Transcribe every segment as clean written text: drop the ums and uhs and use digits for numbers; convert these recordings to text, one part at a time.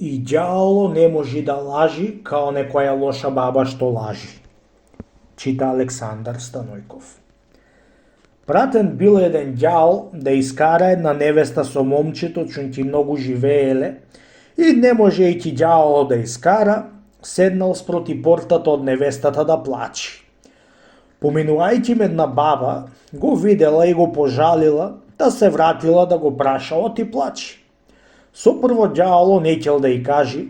И ѓаволо не може да лажи као некоја лоша баба што лажи. Чита Александар Станојков. Пратен бил еден ѓавол да искара една невеста со момчето, чунки многу живееле, и не можејќи ѓаволот да искара, седнал спроти портата од невестата да плачи. Поминувајќи една баба, го видела и го пожалила, да се вратила да го праша оти плачи. Сопрво ѓаволо неќел да и кажи,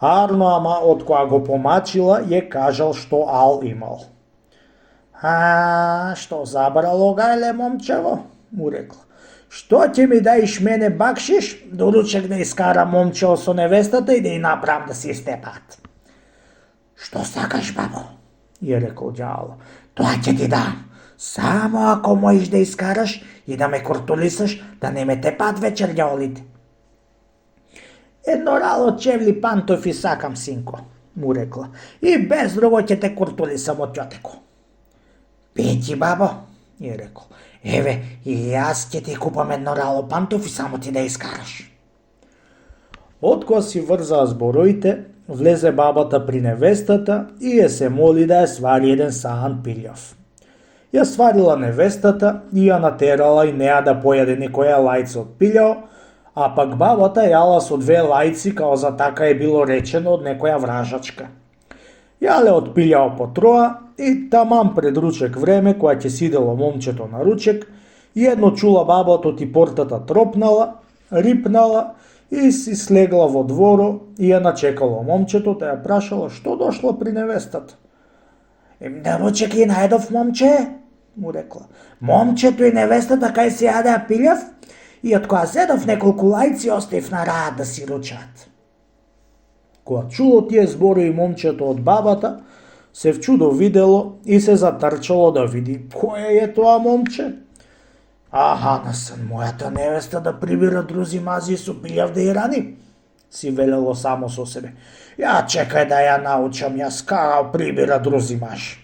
арно ама од која го помачила ја кажал што ал имал. Што забрало гајле момчево, му рекла. Што ќе ми даиш мене бакшиш, доручек да искара момчево со невестата и да и направам да си степат. Што сакаш, бабо, ја рекол ѓаволо. Тоа ќе ти дам, само ако можеш да искараш и да ме куртулисаш, да не ме тепат вечер ѓаволите. Едно рало чевли пантофи сакам, синко, му рекла, и без друго ќе те куртулисам од ќотеко. Пети, бабо, ја рекол, еве, и јас ќе ти купам едно рало пантофи, само ти да искараш. Откоја си врзаа збороите, влезе бабата при невестата и ја се моли да ја свари еден саан пилјав. Ја сварила невестата и ја натерала и неа да појаде некоја лајце од пилјао, а пак бабата јала со 2 лајци, као за така е било речено од некоја вражачка. Јале од пилјао по 3 и таман пред ручек време, која ќе сидело момчето на ручек, и едно чула бабата и портата тропнала, рипнала и си слегла во дворо и ја начекало момчето, да ја прашала што дошло при невестата. На ручек и најдов, момче, му рекла. Момчето и невестата кај си јадеа пилјав и од која седов неколку лајци оставив на раат да си ручаат. Кога чуло тие зборови момчето од бабата, се вчудо видело и се затрчало да види кој е тоа момче. Насен, мојата невеста да прибира друзи мази со пилјав да ја рани, си велело само со себе. Ја чекај да ја научам јас како прибира друзи мажи.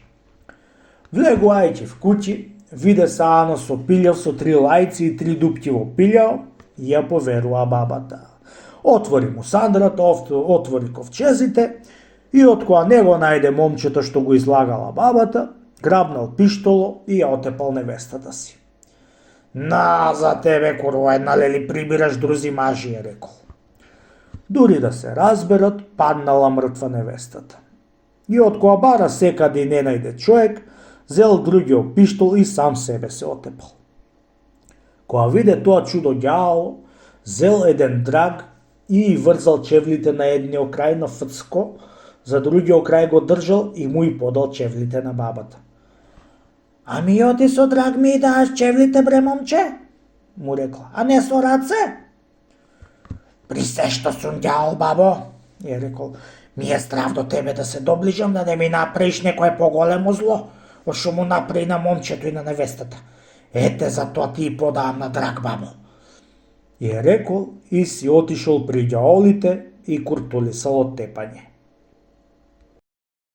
Влегувајќи в куќи, виде саано со пилјав со 3 лајци и 3 дупки во пилјао и ја поверува бабата. Отвори му сандрата, отвори ковчезите и од која не го најде момчето што го излагала бабата, грабнал пиштоло и ја отепал невестата си. На за тебе, курва една, лели прибираш друзи мажи, ја рекол. Дури да се разберат, паднала мртва невестата. И од која бара секаде и не најде човек, зел другиот пиштол и сам себе се отепал. Кога виде тоа чудо ѓаволо, зел еден драг и врзал чевлите на едниот крај на фрцко, за другиот крај го држал и му и подал чевлите на бабата. Ами оти со драг ми дааш чевлите, бре, момче, му рекла, а не со раце? При се што сум ѓавол, бабо, ја рекол, ми е страв до тебе да се доближам, да не ми направиш некое поголемо зло, ошо му направи на момчето и на невестата. Ете, за тоа ти и подавам на драг, бабо. Ја рекол и си отишол при ѓаволите и куртулисал од тепање.